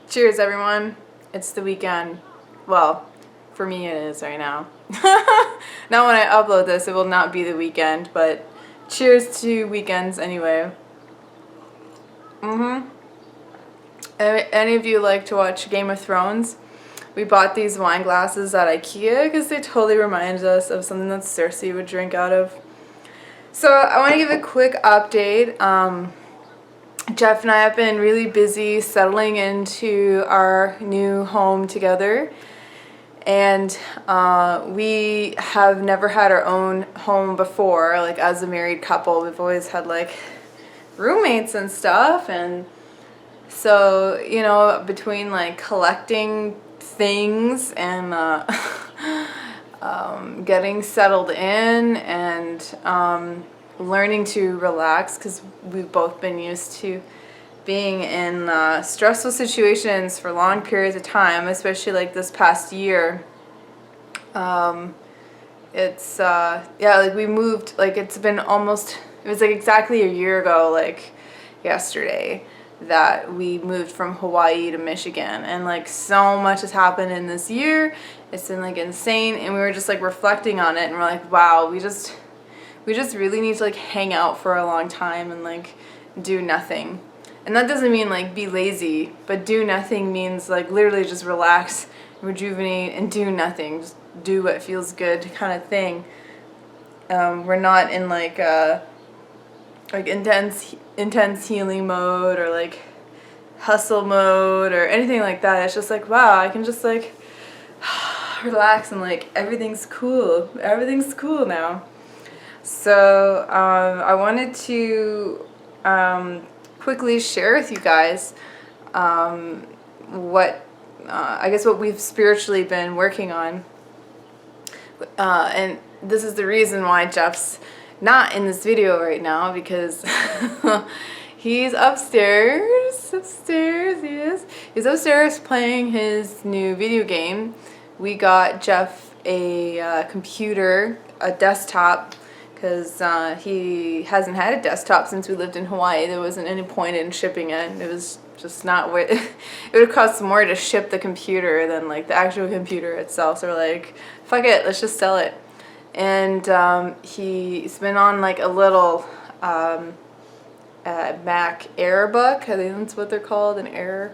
Cheers, everyone. It's the weekend. Well, for me it is right now. Now when I upload this, it will not be the weekend, but cheers to weekends anyway. Any of you like to watch Game of Thrones? We bought these wine glasses at IKEA because they totally remind us of something that Cersei would drink out of. So I want to give a quick update. Jeff and I have been really busy settling into our new home together, and we have never had our own home before. Like, as a married couple, we've always had like roommates and stuff, and so, you know, between like collecting things and getting settled in and learning to relax, because we've both been used to being in stressful situations for long periods of time, especially like this past year. It's like we moved, like it was like exactly a year ago, like yesterday, that we moved from Hawaii to Michigan, and like so much has happened in this year. It's been like insane, and we were just like reflecting on it, and we're like, wow, we just really need to like hang out for a long time and like do nothing. And that doesn't mean like be lazy, but do nothing means like literally just relax, rejuvenate, and do nothing. Just do what feels good kind of thing. We're not in like intense healing mode or like hustle mode or anything like that. It's just like, wow, I can just like relax and like everything's cool. Everything's cool now. So I wanted to quickly share with you guys what we've spiritually been working on, and this is the reason why Jeff's not in this video right now, because he's upstairs. He's upstairs playing his new video game. We got Jeff a computer, a desktop, because he hasn't had a desktop since we lived in Hawaii. There wasn't any point in shipping it. It was just not worth it. It would cost more to ship the computer than like the actual computer itself. So we're like, fuck it, let's just sell it. And he's been on like a little Mac Air book. I think that's what they're called, an Air.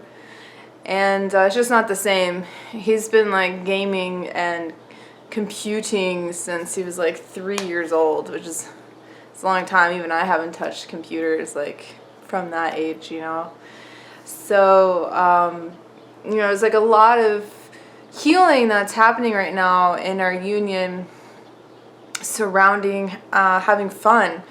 And it's just not the same. He's been like gaming and computing since he was like 3 years old, which is it's a long time. Even I haven't touched computers like from that age, you know. So you know, it's like a lot of healing that's happening right now in our union, surrounding having fun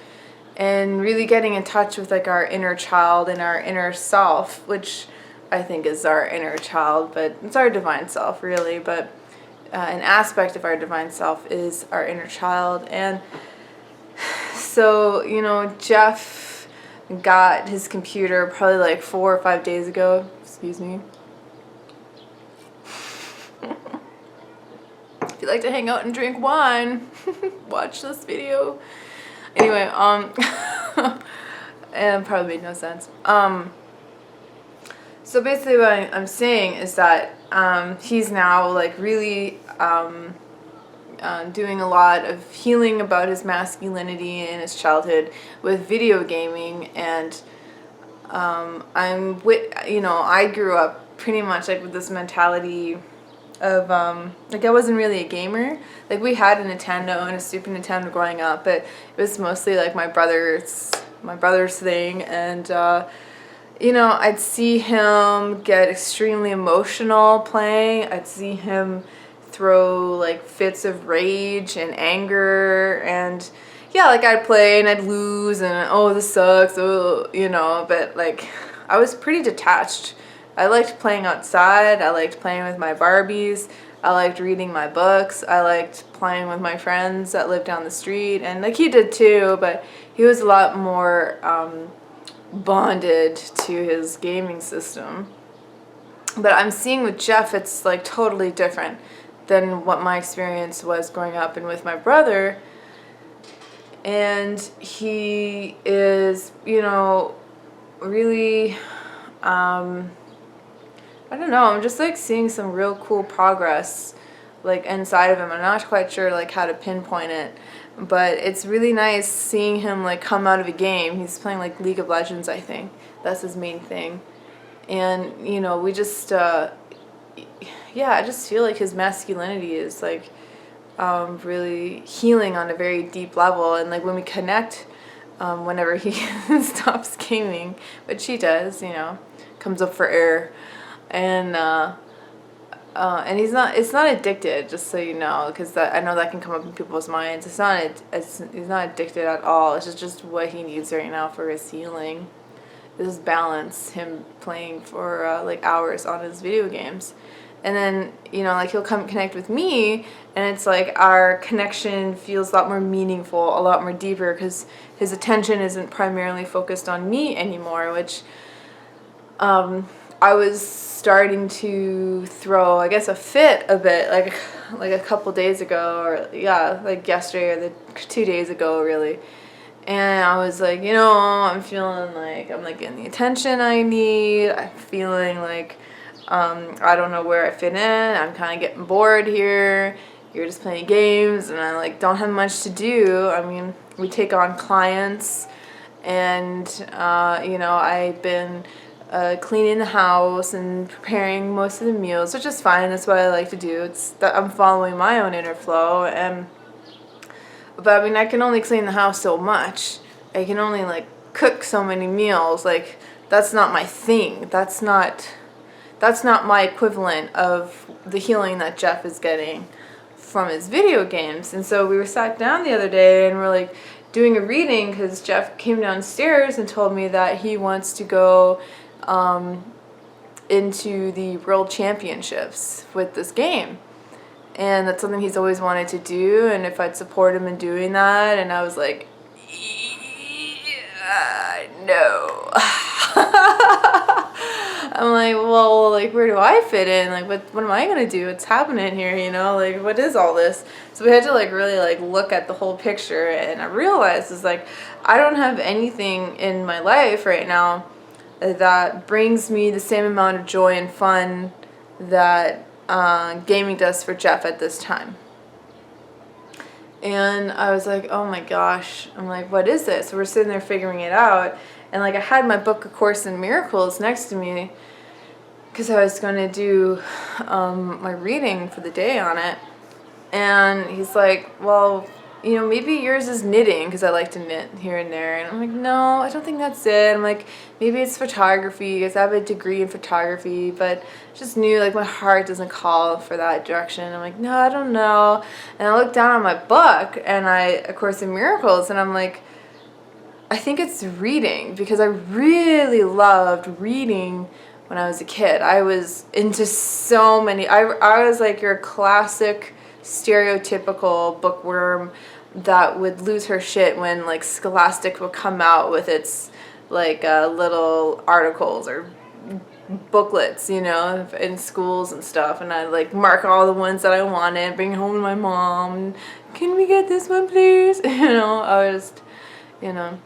and really getting in touch with like our inner child and our inner self, which I think is our inner child, but it's our divine self really. But an aspect of our divine self is our inner child. And so, you know, Jeff got his computer probably like 4 or 5 days ago. Excuse me. If you like to hang out and drink wine, watch this video. Anyway, and probably made no sense. So basically what I'm saying is that he's now like really doing a lot of healing about his masculinity in his childhood with video gaming. And I grew up pretty much like with this mentality of like I wasn't really a gamer. Like we had a Nintendo and a Super Nintendo growing up, but it was mostly like my brother's thing. And you know, I'd see him get extremely emotional playing. I'd see him throw like fits of rage and anger, and yeah, like I'd play and I'd lose and oh, this sucks, oh, you know. But like I was pretty detached. I liked playing outside. I liked playing with my Barbies. I liked reading my books. I liked playing with my friends that lived down the street, and like he did too, but he was a lot more bonded to his gaming system. But I'm seeing with Jeff, it's like totally different than what my experience was growing up and with my brother. And he is, you know, really I don't know, I'm just like seeing some real cool progress like inside of him. I'm not quite sure like how to pinpoint it, but it's really nice seeing him like come out of a game. He's playing like League of Legends, I think. That's his main thing. And, you know, we just, yeah, I just feel like his masculinity is like really healing on a very deep level. And like when we connect, whenever he stops gaming, which he does, you know, comes up for air. And he's not. It's not addicted, just so you know, because I know that can come up in people's minds. It's not. He's not addicted at all. It's just what he needs right now for his healing. This is balance. Him playing for like hours on his video games, and then you know, like he'll come connect with me, and it's like our connection feels a lot more meaningful, a lot more deeper, because his attention isn't primarily focused on me anymore, which. I was starting to throw, I guess, a fit a bit, like a couple days ago, or yeah, like yesterday or 2 days ago, really. And I was like, you know, I'm feeling like I'm like getting the attention I need. I'm feeling like I don't know where I fit in. I'm kind of getting bored here. You're just playing games, and I like don't have much to do. I mean, we take on clients, and you know, I've been cleaning the house and preparing most of the meals, which is fine. That's what I like to do. It's that I'm following my own inner flow, but I mean, I can only clean the house so much. I can only like cook so many meals. Like that's not my thing. That's not my equivalent of the healing that Jeff is getting from his video games. And so we were sat down the other day and we're like doing a reading, because Jeff came downstairs and told me that he wants to go into the World Championships with this game. And that's something he's always wanted to do, and if I'd support him in doing that. And I was like, yeah, no. I'm like, well, like, where do I fit in? Like, what am I gonna do? What's happening here, you know? Like, what is all this? So we had to, like, really, like, look at the whole picture, and I realized is, like, I don't have anything in my life right now that brings me the same amount of joy and fun that gaming does for Jeff at this time. And I was like, oh my gosh. I'm like, what is this? So we're sitting there figuring it out. And like I had my book, A Course in Miracles, next to me, because I was going to do my reading for the day on it. And he's like, well, you know, maybe yours is knitting, because I like to knit here and there. And I'm like, no, I don't think that's it. I'm like, maybe it's photography, because I have a degree in photography, but just knew like my heart doesn't call for that direction. I'm like, no, I don't know. And I looked down on my book, and A Course in Miracles, and I'm like, I think it's reading, because I really loved reading when I was a kid. I was into so many, I was like your classic stereotypical bookworm that would lose her shit when like Scholastic would come out with its like little articles or booklets, you know, in schools and stuff, and I'd like mark all the ones that I wanted, bring home to my mom, can we get this one please? You know, I was, you know,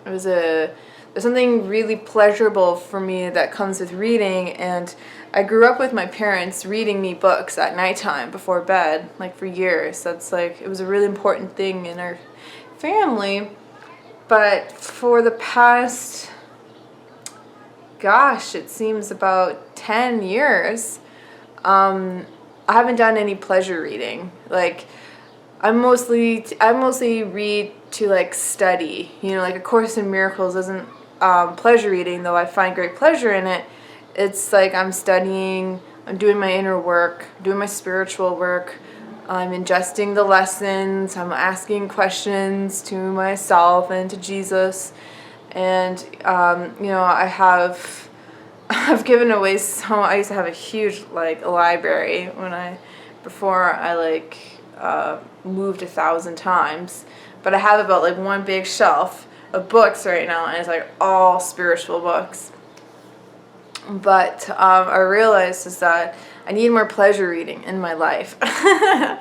there's something really pleasurable for me that comes with reading. And I grew up with my parents reading me books at nighttime before bed, like for years. That's like, it was a really important thing in our family. But for the past, gosh, it seems about 10 years, I haven't done any pleasure reading. Like, I mostly read to like study, you know, like A Course in Miracles isn't pleasure reading, though I find great pleasure in it. It's like I'm studying, I'm doing my inner work, doing my spiritual work, I'm ingesting the lessons, I'm asking questions to myself and to Jesus. And you know, I've given away I used to have a huge like library before I like moved 1,000 times, but I have about like one big shelf of books right now, and it's like all spiritual books. But I realized is that I need more pleasure reading in my life. I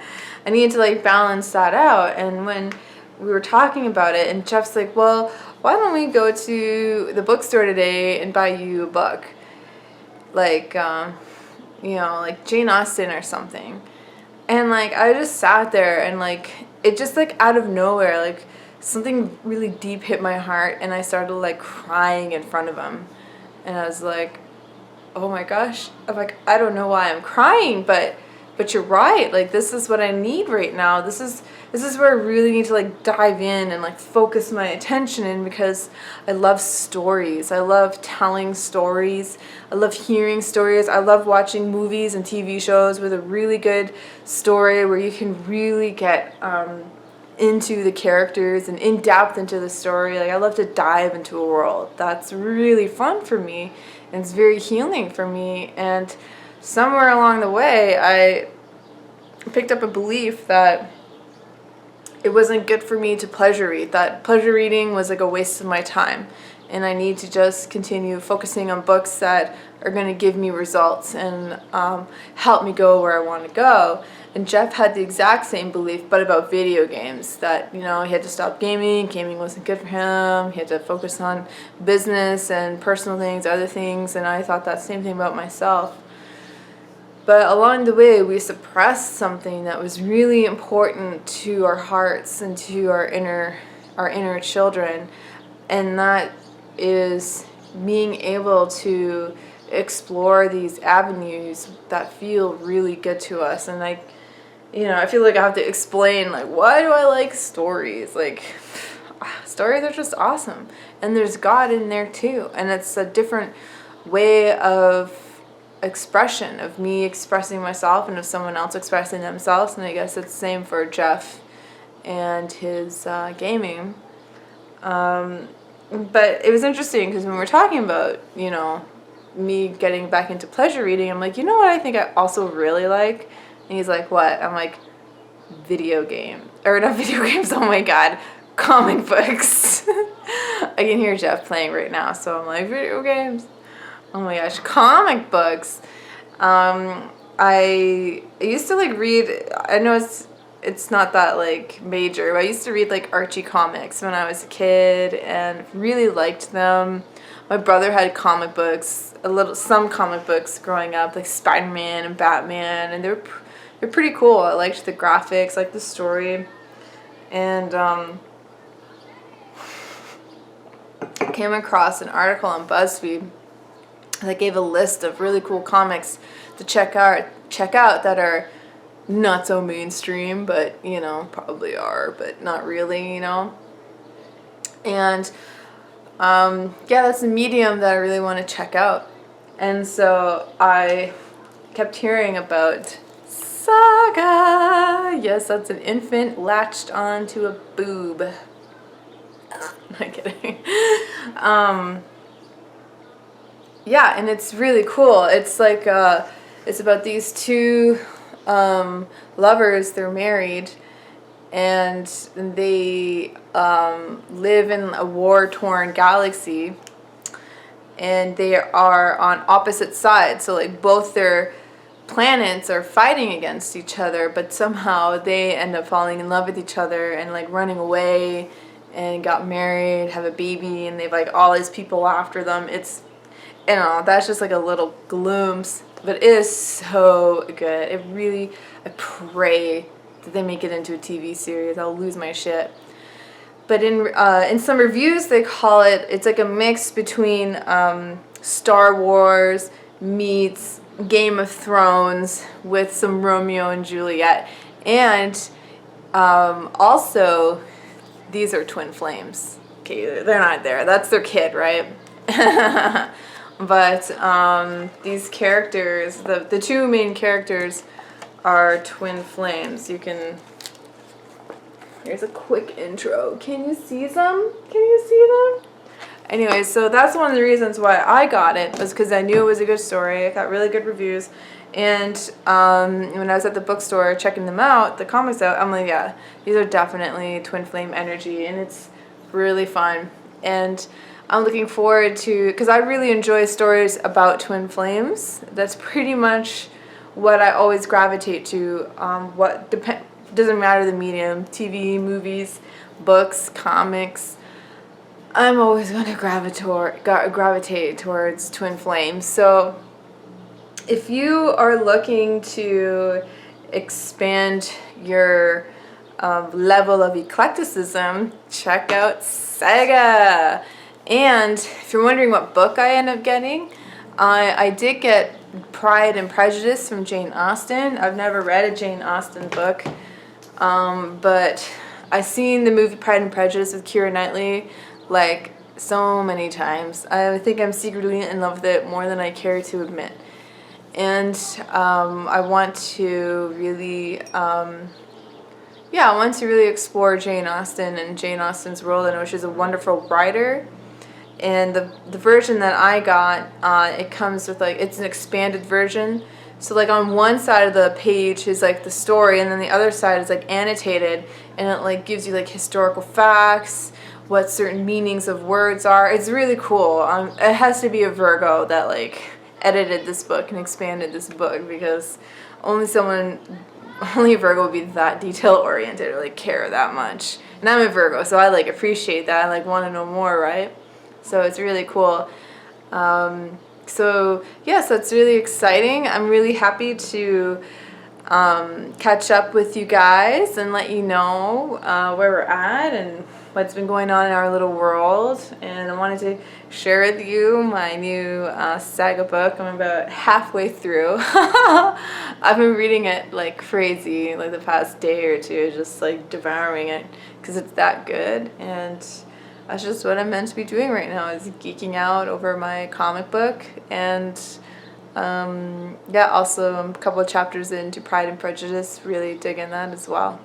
need to like balance that out. And when we were talking about it, and Jeff's like, well, why don't we go to the bookstore today and buy you a book? Like, you know, like Jane Austen or something. And like I just sat there and like it just like out of nowhere, like something really deep hit my heart and I started like crying in front of him. And I was like, oh my gosh. I'm like, I don't know why I'm crying, but you're right. Like this is what I need right now. This is where I really need to like dive in and like focus my attention in, because I love stories. I love telling stories. I love hearing stories. I love watching movies and TV shows with a really good story where you can really get into the characters and in depth into the story. Like I love to dive into a world. That's really fun for me and it's very healing for me. And somewhere along the way, I picked up a belief that it wasn't good for me to pleasure read, that pleasure reading was like a waste of my time. And I need to just continue focusing on books that are going to give me results and help me go where I want to go. And Jeff had the exact same belief, but about video games, that, you know, he had to stop gaming wasn't good for him, he had to focus on business and personal things, other things, and I thought that same thing about myself. But along the way, we suppressed something that was really important to our hearts and to our inner children, and that is being able to explore these avenues that feel really good to us. And like, you know, I feel like I have to explain, like, why do I like stories? Like, stories are just awesome, and there's God in there too, and it's a different way of expression of me expressing myself and of someone else expressing themselves. And I guess it's the same for Jeff and his gaming. But it was interesting because when we're talking about, you know, me getting back into pleasure reading, I'm like, you know what I think I also really like? And he's like, what? I'm like, video game. Or not video games, oh my god. Comic books. I can hear Jeff playing right now, so I'm like, video games. Oh my gosh, comic books. I used to like read, I know it's not that like major, but I used to read like Archie comics when I was a kid and really liked them. My brother had comic books, some comic books growing up, like Spider-Man and Batman, and they're pretty cool. I liked the graphics, liked the story. And I came across an article on BuzzFeed that gave a list of really cool comics to check out that are not so mainstream, but, you know, probably are, but not really, you know. And yeah, that's a medium that I really want to check out. And so I kept hearing about Saga. Yes, that's an infant latched onto a boob. Not kidding. Yeah, and it's really cool. It's like, it's about these two lovers. They're married, and they live in a war-torn galaxy, and they are on opposite sides. So like both their planets are fighting against each other, but somehow they end up falling in love with each other and like running away and got married, have a baby, and they've like all these people after them. It's, you know, that's just like a little glimpse, but it is so good. It really, I pray that they make it into a TV series. I'll lose my shit. But in some reviews, they call it, it's like a mix between Star Wars meets Game of Thrones with some Romeo and Juliet. And also, these are twin flames. Okay, they're not there. That's their kid, right? But these characters, the two main characters are twin flames. You can, here's a quick intro. Can you see them? Can you see them? Anyway, so that's one of the reasons why I got it, was because I knew it was a good story. I got really good reviews. And when I was at the bookstore checking them out, the comics out, I'm like, yeah, these are definitely twin flame energy, and it's really fun. And I'm looking forward to, because I really enjoy stories about twin flames. That's pretty much what I always gravitate to. Doesn't matter the medium, TV, movies, books, comics. I'm always going to gravitate towards twin flames. So if you are looking to expand your level of eclecticism, check out Saga. And if you're wondering what book I end up getting, I did get Pride and Prejudice from Jane Austen. I've never read a Jane Austen book, but I've seen the movie Pride and Prejudice with Keira Knightley like so many times. I think I'm secretly in love with it more than I care to admit. And I want to really, I want to really explore Jane Austen and Jane Austen's world. I know she's a wonderful writer. And the version that I got, it comes with like, it's an expanded version. So like on one side of the page is like the story, and then the other side is like annotated, and it like gives you like historical facts, what certain meanings of words are. It's really cool. It has to be a Virgo that like edited this book and expanded this book, because only a Virgo would be that detail oriented or like care that much. And I'm a Virgo, so I like appreciate that. I like want to know more, right? So it's really cool. So it's really exciting. I'm really happy to catch up with you guys and let you know where we're at and what's been going on in our little world. And I wanted to share with you my new Saga book. I'm about halfway through. I've been reading it like crazy, like the past day or two, just like devouring it because it's that good. And that's just what I'm meant to be doing right now, is geeking out over my comic book. And also I'm a couple of chapters into Pride and Prejudice, really digging that as well.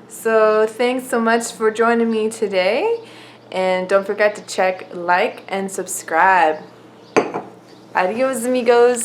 So thanks so much for joining me today, and don't forget to check, like, and subscribe. Adios, amigos.